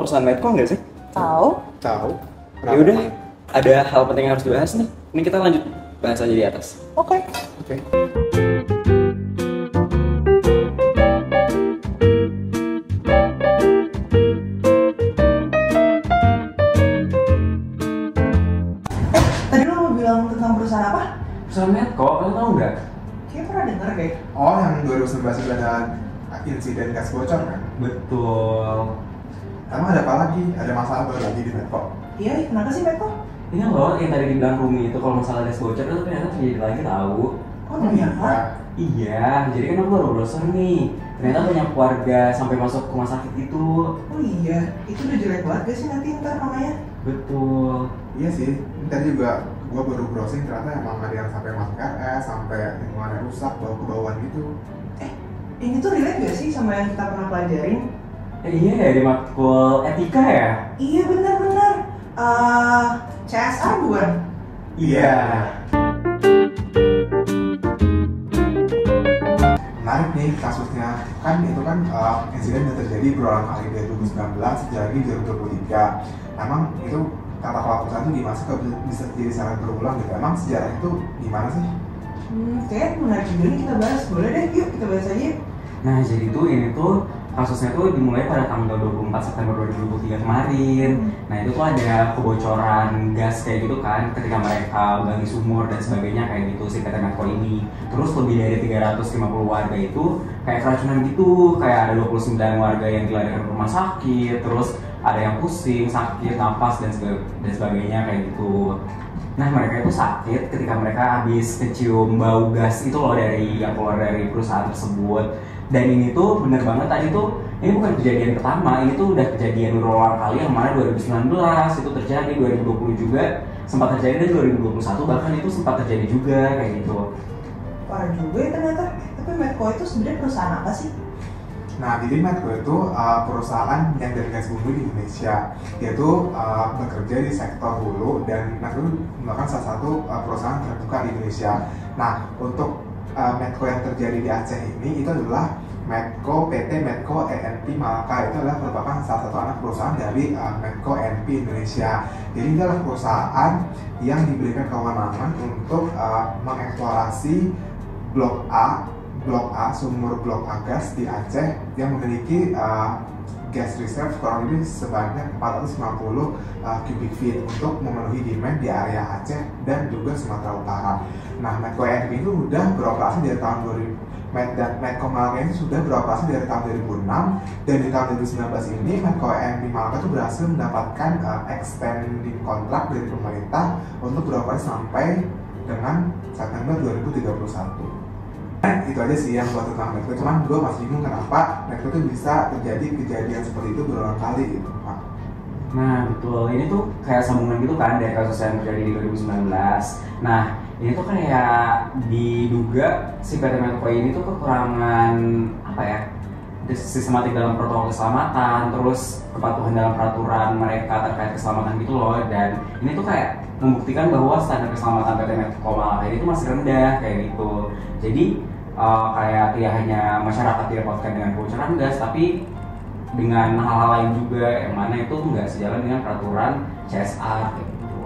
perusahaan Medco nggak sih? Tahu? Tahu. Ya udah, ada hal penting yang harus dibahas nih. Ini kita lanjut bahas aja di atas. Oke. Oke. Tadi lo mau bilang tentang perusahaan apa? Perusahaan Medco, kamu tahu nggak? Kayaknya pernah denger deh. Oh, yang 2019 itu ada insiden gas bocor kan? Betul. Emang ada apa lagi? Ada masalah baru lagi di Medco? Iya, kenapa sih Medco? Ini loh yang tadi dibilang Rumi itu kalau masalah gas bocor itu ternyata terjadi lagi tahu. Oh ternyata? Iya, jadi kan aku baru browser nih. Ternyata banyak keluarga sampai masuk ke rumah sakit itu. Oh iya, itu udah jelek banget gak sih nanti ntar namanya? Betul. Iya sih, ini tadi juga gua baru browsing ternyata emang ada yang sampai masuk RS, sampai lingkungannya rusak, bau-bauan gitu. Ini tuh relate gak sih sama yang kita pernah pelajarin? Iya ya, di matkul etika ya? Iya benar-benar. CSR bukan? Iya. Menarik nih kasusnya, kan itu kan insiden yang terjadi berulang kali dari 2019 terjadi di 2023. Emang itu kata perusahaan itu gimana sih kalau bisa terjadi secara berulang gitu? Emang sejarah itu gimana sih? Kayaknya menarik juga nih kita bahas. Boleh deh, yuk kita bahas aja. Nah, jadi tuh ini tuh kasusnya tuh dimulai pada tanggal 24 September 2023 kemarin. Nah, itu tuh ada kebocoran gas kayak gitu kan ketika mereka gali sumur dan sebagainya kayak gitu si PT Medco ini. Terus lebih dari 350 warga itu kayak keracunan gitu, kayak ada 29 warga yang dilarikan ke rumah sakit, terus ada yang pusing, sakit, napas dan sebagainya kayak gitu. Nah, mereka itu sakit ketika mereka habis kecium bau gas itu loh dari yang keluar dari perusahaan tersebut. Dan ini tuh bener banget tadi tuh, ini bukan kejadian pertama, ini tuh udah kejadian berulang kali yang mana 2019 itu terjadi, 2020 juga sempat terjadi, dan 2021 bahkan itu sempat terjadi juga kayak gitu. Parah juga ya ternyata. Tapi Medco itu sebenarnya perusahaan apa sih? Nah, jadi Medco itu perusahaan yang dari gas bumi di Indonesia. Dia tuh bekerja di sektor hulu dan Medco itu merupakan salah satu perusahaan terbuka di Indonesia. Nah, untuk Medco yang terjadi di Aceh ini itu adalah Medco PT Medco E&P Malaka. Itu adalah merupakan salah satu anak perusahaan dari Medco E&P Indonesia. Jadi ini adalah perusahaan yang diberikan kewenangan untuk mengeksplorasi Blok A, sumur Blok A gas di Aceh yang memiliki gas reserve kurang lebih sebanyak 450 cubic feet untuk memenuhi demand di area Aceh dan juga Sumatera Utara. Nah, Medco E&P itu sudah beroperasi dari tahun 2000 dan Medco Malaka ini sudah beroperasi dari tahun 2006, dan di tahun 2019 ini Medco E&P Malaka itu berhasil mendapatkan extending kontrak dari pemerintah untuk beroperasi sampai dengan September 2031. Itu aja sih yang buat tentang Medco, cuman gue masih bingung kenapa Medco itu bisa terjadi kejadian seperti itu berulang kali gitu Pak. Nah betul, ini tuh kayak sambungan gitu kan dari kasus yang terjadi di 2019. Nah ini tuh kayak diduga si PT Medco ini tuh kekurangan apa ya, sistematik dalam protokol keselamatan, terus kepatuhan dalam peraturan mereka terkait keselamatan gitu loh. Dan ini tuh kayak membuktikan bahwa standar keselamatan PT Medco Malaka ini tuh masih rendah kayak gitu. Jadi kayak tidak hanya masyarakat direpotkan dengan kebocoran gas, tapi dengan hal-hal lain juga yang mana itu nggak sejalan dengan peraturan CSR kayak gitu.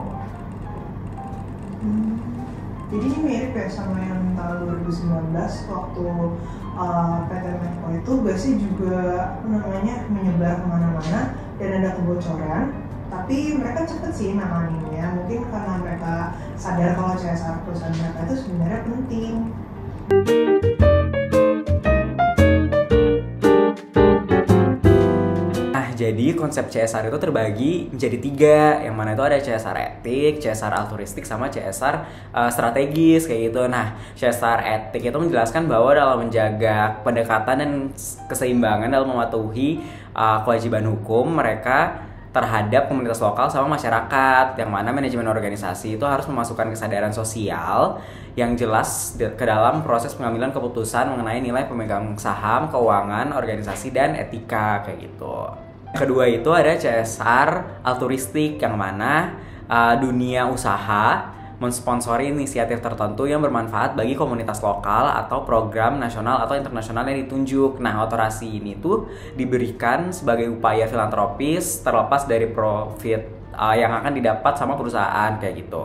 Jadi ini mirip ya sama yang tahun 2019 waktu PT Medco itu gasnya juga menyebar kemana-mana dan ada kebocoran. Tapi mereka cepet sih nanganinnya, mungkin karena mereka sadar kalau CSR perusahaan mereka itu sebenarnya penting. Jadi konsep CSR itu terbagi menjadi 3, yang mana itu ada CSR etik, CSR altruistik, sama CSR strategis kayak gitu. Nah, CSR etik itu menjelaskan bahwa dalam menjaga pendekatan dan keseimbangan dalam mematuhi kewajiban hukum mereka terhadap komunitas lokal sama masyarakat, yang mana manajemen organisasi itu harus memasukkan kesadaran sosial yang jelas ke dalam proses pengambilan keputusan mengenai nilai pemegang saham, keuangan, organisasi, dan etika kayak gitu. Kedua itu ada CSR altruistik, yang mana dunia usaha mensponsori inisiatif tertentu yang bermanfaat bagi komunitas lokal atau program nasional atau internasional yang ditunjuk. Nah, otorasi ini tuh diberikan sebagai upaya filantropis terlepas dari profit yang akan didapat sama perusahaan kayak gitu.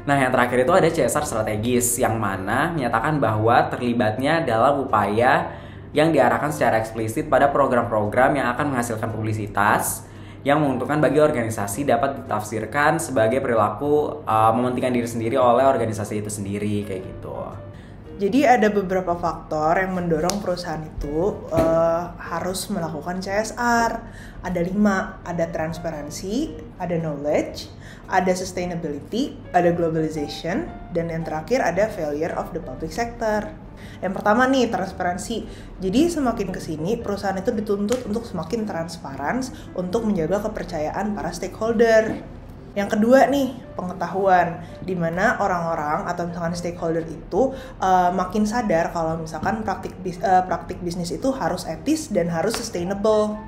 Nah, yang terakhir itu ada CSR strategis yang mana menyatakan bahwa terlibatnya dalam upaya yang diarahkan secara eksplisit pada program-program yang akan menghasilkan publisitas yang menguntungkan bagi organisasi dapat ditafsirkan sebagai perilaku mementingkan diri sendiri oleh organisasi itu sendiri kayak gitu. Jadi ada beberapa faktor yang mendorong perusahaan itu harus melakukan CSR. Ada 5, ada transparansi, ada knowledge, ada sustainability, ada globalization, dan yang terakhir ada failure of the public sector. Yang pertama nih, transparansi. Jadi semakin kesini perusahaan itu dituntut untuk semakin transparan untuk menjaga kepercayaan para stakeholder. Yang kedua nih, pengetahuan, di mana orang-orang atau misalkan stakeholder itu makin sadar kalau misalkan praktik bisnis itu harus etis dan harus sustainable.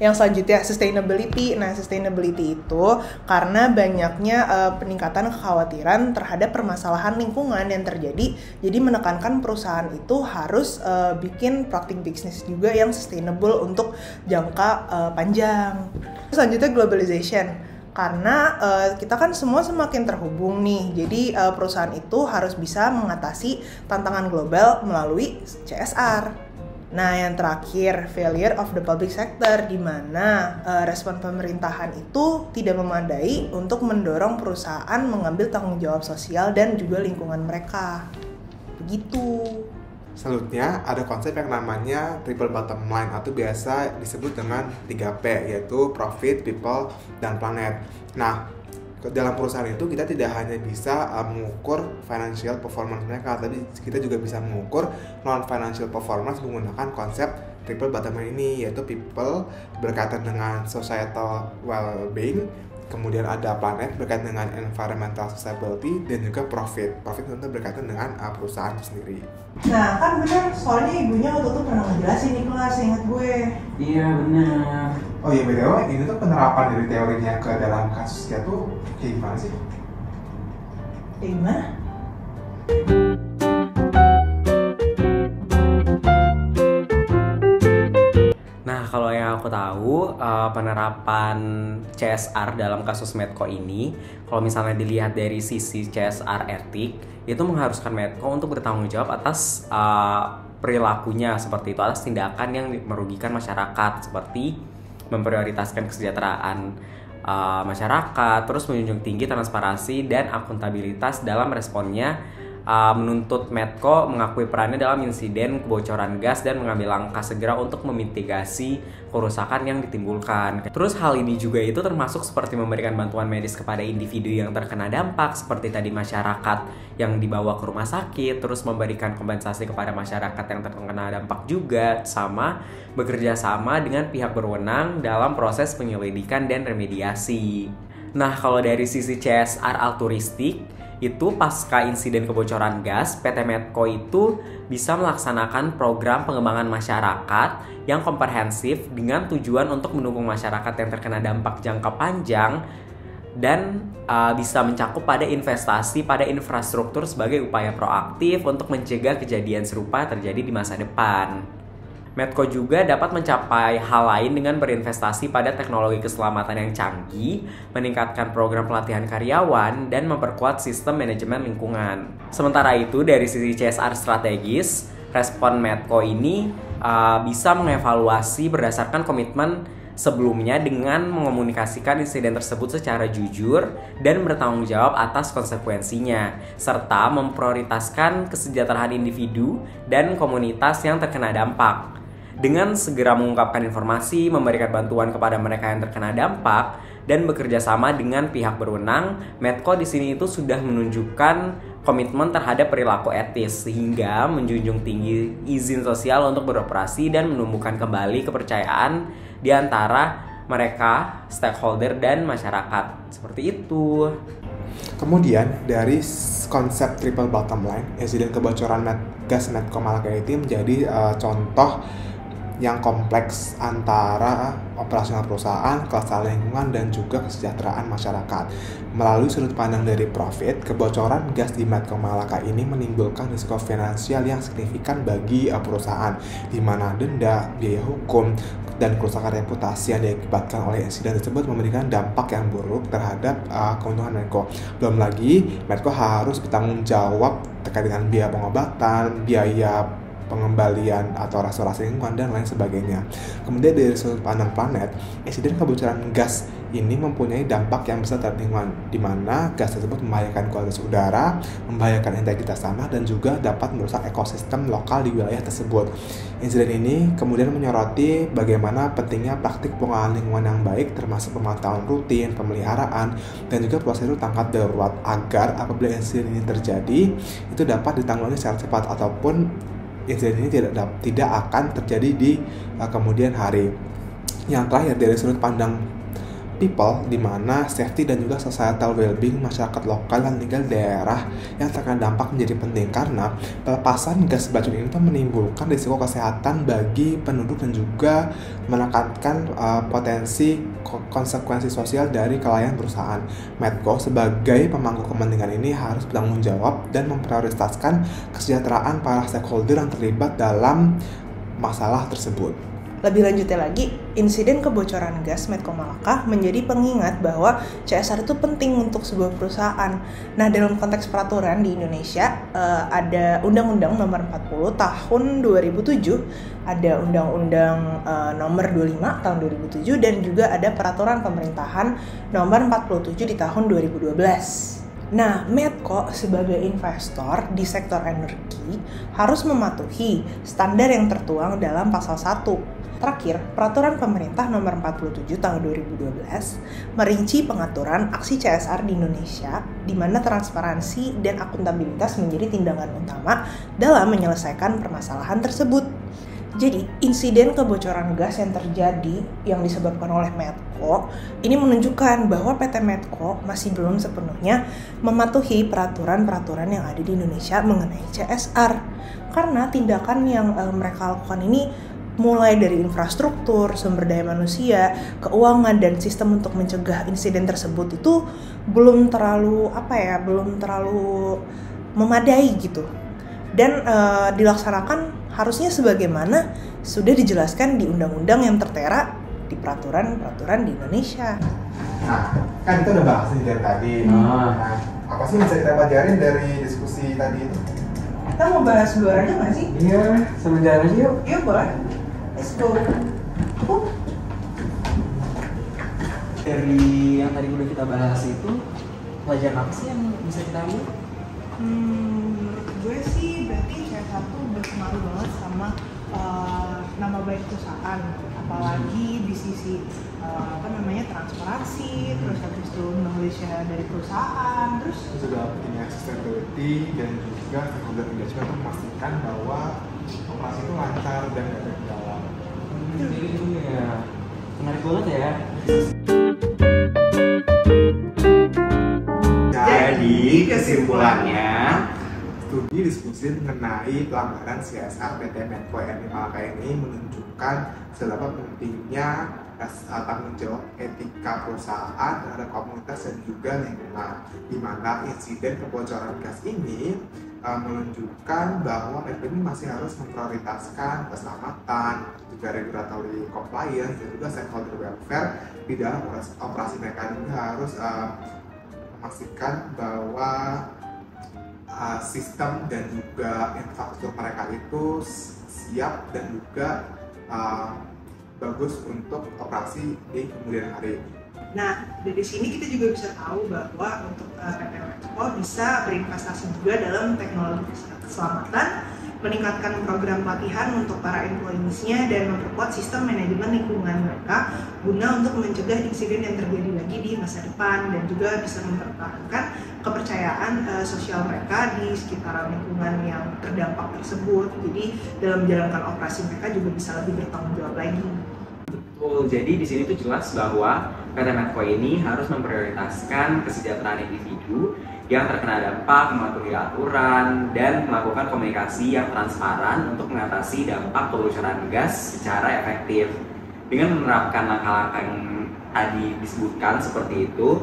Yang selanjutnya sustainability. Nah, sustainability itu karena banyaknya peningkatan kekhawatiran terhadap permasalahan lingkungan yang terjadi, jadi menekankan perusahaan itu harus bikin praktik bisnis juga yang sustainable untuk jangka panjang. Selanjutnya globalization. Karena kita kan semua semakin terhubung nih, jadi perusahaan itu harus bisa mengatasi tantangan global melalui CSR. Nah, yang terakhir, failure of the public sector, di mana respon pemerintahan itu tidak memadai untuk mendorong perusahaan mengambil tanggung jawab sosial dan juga lingkungan mereka. Begitu. Selanjutnya ada konsep yang namanya triple bottom line atau biasa disebut dengan 3P, yaitu profit, people, dan planet. Nah, dalam perusahaan itu kita tidak hanya bisa mengukur financial performance mereka, tapi kita juga bisa mengukur non financial performance menggunakan konsep triple bottom line ini, yaitu people berkaitan dengan societal well-being, kemudian ada planet berkaitan dengan environmental sustainability, dan juga profit tentu berkaitan dengan perusahaan itu sendiri. Nah, kan benar, soalnya ibunya waktu itu pernah ngejelasin di kelas, ingat gue. Iya, benar. Oh iya, btw ini tuh penerapan dari teorinya ke dalam kasusnya tuh kayak gimana sih? Kayak gimana? Nah, kalau yang aku tahu penerapan CSR dalam kasus Medco ini, kalau misalnya dilihat dari sisi CSR etik, itu mengharuskan Medco untuk bertanggung jawab atas perilakunya seperti itu, atas tindakan yang merugikan masyarakat seperti memprioritaskan kesejahteraan masyarakat, terus menjunjung tinggi transparansi dan akuntabilitas dalam responnya, menuntut Medco mengakui perannya dalam insiden kebocoran gas dan mengambil langkah segera untuk memitigasi kerusakan yang ditimbulkan. Terus hal ini juga itu termasuk seperti memberikan bantuan medis kepada individu yang terkena dampak seperti tadi masyarakat yang dibawa ke rumah sakit, terus memberikan kompensasi kepada masyarakat yang terkena dampak juga, sama bekerja sama dengan pihak berwenang dalam proses penyelidikan dan remediasi. Nah, kalau dari sisi CSR altruistik, itu pasca insiden kebocoran gas, PT Medco itu bisa melaksanakan program pengembangan masyarakat yang komprehensif dengan tujuan untuk mendukung masyarakat yang terkena dampak jangka panjang dan bisa mencakup pada investasi pada infrastruktur sebagai upaya proaktif untuk mencegah kejadian serupa terjadi di masa depan. Medco juga dapat mencapai hal lain dengan berinvestasi pada teknologi keselamatan yang canggih, meningkatkan program pelatihan karyawan, dan memperkuat sistem manajemen lingkungan. Sementara itu, dari sisi CSR strategis, respon Medco ini bisa mengevaluasi berdasarkan komitmen sebelumnya dengan mengomunikasikan insiden tersebut secara jujur dan bertanggung jawab atas konsekuensinya, serta memprioritaskan kesejahteraan individu dan komunitas yang terkena dampak. Dengan segera mengungkapkan informasi, memberikan bantuan kepada mereka yang terkena dampak, dan bekerja sama dengan pihak berwenang, Medco di sini itu sudah menunjukkan komitmen terhadap perilaku etis sehingga menjunjung tinggi izin sosial untuk beroperasi dan menumbuhkan kembali kepercayaan di antara mereka, stakeholder, dan masyarakat. Seperti itu. Kemudian dari konsep triple bottom line, insiden kebocoran gas Medco Malaka ini menjadi contoh yang kompleks antara operasional perusahaan, kelestarian lingkungan, dan juga kesejahteraan masyarakat. Melalui sudut pandang dari profit, kebocoran gas di Medco Malaka ini menimbulkan risiko finansial yang signifikan bagi perusahaan, di mana denda, biaya hukum, dan kerusakan reputasi yang diakibatkan oleh insiden tersebut memberikan dampak yang buruk terhadap keuntungan Medco. Belum lagi, Medco harus bertanggung jawab terkait dengan biaya pengobatan, biaya pengembalian atau restorasi lingkungan, dan lain sebagainya. Kemudian dari sudut pandang planet, insiden kebocoran gas ini mempunyai dampak yang besar terhadap lingkungan, di mana gas tersebut membahayakan kualitas udara, membahayakan integritas tanah, dan juga dapat merusak ekosistem lokal di wilayah tersebut. Insiden ini kemudian menyoroti bagaimana pentingnya praktik pengelolaan lingkungan yang baik, termasuk pemantauan rutin, pemeliharaan, dan juga prosedur tanggap darurat, agar apabila insiden ini terjadi, itu dapat ditanggulangi secara cepat, ataupun insiden ini tidak akan terjadi di kemudian hari. Yang terakhir, dari sudut pandang people, di mana safety dan juga societal well-being masyarakat lokal yang tinggal di daerah yang terkena dampak menjadi penting, karena pelepasan gas beracun ini menimbulkan risiko kesehatan bagi penduduk dan juga menekankan potensi konsekuensi sosial dari kelalaian perusahaan. Medco sebagai pemangku kepentingan ini harus bertanggung jawab dan memprioritaskan kesejahteraan para stakeholder yang terlibat dalam masalah tersebut. Lebih lanjutnya lagi, insiden kebocoran gas Medco Malaka menjadi pengingat bahwa CSR itu penting untuk sebuah perusahaan. Nah, dalam konteks peraturan di Indonesia, ada Undang-Undang Nomor 40 Tahun 2007, ada Undang-Undang Nomor 25 Tahun 2007, dan juga ada Peraturan Pemerintahan Nomor 47 di tahun 2012. Nah, Medco sebagai investor di sektor energi harus mematuhi standar yang tertuang dalam pasal 1. Terakhir, Peraturan Pemerintah Nomor 47 Tahun 2012 merinci pengaturan aksi CSR di Indonesia, di mana transparansi dan akuntabilitas menjadi tindakan utama dalam menyelesaikan permasalahan tersebut. Jadi, insiden kebocoran gas yang terjadi yang disebabkan oleh Medco ini menunjukkan bahwa PT Medco masih belum sepenuhnya mematuhi peraturan-peraturan yang ada di Indonesia mengenai CSR. Karena tindakan yang mereka lakukan ini mulai dari infrastruktur, sumber daya manusia, keuangan, dan sistem untuk mencegah insiden tersebut itu belum terlalu memadai gitu. Dan dilaksanakan harusnya sebagaimana sudah dijelaskan di undang-undang yang tertera di peraturan-peraturan di Indonesia. Nah, kan itu udah bahas dari tadi. Nah, apa sih yang bisa kita pelajarin dari diskusi tadi itu? Kita mau bahas luar aja nggak sih? Iya, sebentar aja yuk. Yuk, boleh. Let's go. Dari yang tadi udah kita bahas itu, pelajaran apa sih yang bisa kita ambil? Menurut gue sih berarti CSR tuh berpengaruh banget sama nama baik perusahaan, apalagi di sisi transparansi, terus habis itu knowledge dari perusahaan, terus juga pentingnya sustainability dan juga stakeholder engagement untuk memastikan bahwa operasi itu lancar dan tidak ada kendala. Iya, menarik banget ya. Jadi kesimpulannya, studi diskusi mengenai pelanggaran CSR PT Medco RI Malaka ini menunjukkan seberapa pentingnya tanggung jawab etika perusahaan terhadap komunitas dan juga lingkungan, di mana insiden kebocoran gas ini menunjukkan bahwa Medco ini masih harus memprioritaskan keselamatan, juga regulatory compliance, dan juga stakeholder welfare di dalam operasi mereka. Ini harus memastikan bahwa sistem dan juga infrastruktur mereka itu siap dan juga bagus untuk operasi di kemudian hari. Nah, dari sini kita juga bisa tahu bahwa untuk PT Medco bisa berinvestasi juga dalam teknologi keselamatan, meningkatkan program pelatihan untuk para employees-nya, dan memperkuat sistem manajemen lingkungan mereka guna untuk mencegah insiden yang terjadi lagi di masa depan, dan juga bisa mempertahankan kepercayaan sosial mereka di sekitar lingkungan yang terdampak tersebut. Jadi dalam menjalankan operasi mereka juga bisa lebih bertanggung jawab lagi. Betul, jadi di sini tuh jelas bahwa PT Medco ini harus memprioritaskan kesejahteraan individu yang terkena dampak, mematuhi aturan, dan melakukan komunikasi yang transparan untuk mengatasi dampak pembocoran gas secara efektif. Dengan menerapkan langkah-langkah yang tadi disebutkan seperti itu,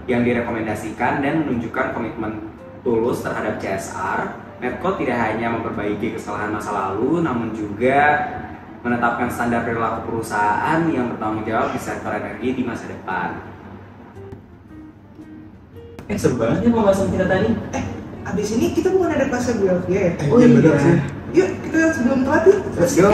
yang direkomendasikan dan menunjukkan komitmen tulus terhadap CSR, Medco tidak hanya memperbaiki kesalahan masa lalu, namun juga menetapkan standar perilaku perusahaan yang bertanggung jawab di sektor energi di masa depan. Seru banget ya pembahasan kita tadi. Abis ini kita bukan ada kelas BLG ya? Iya benar sih. Yuk kita sebelum telat yuk. Let's go.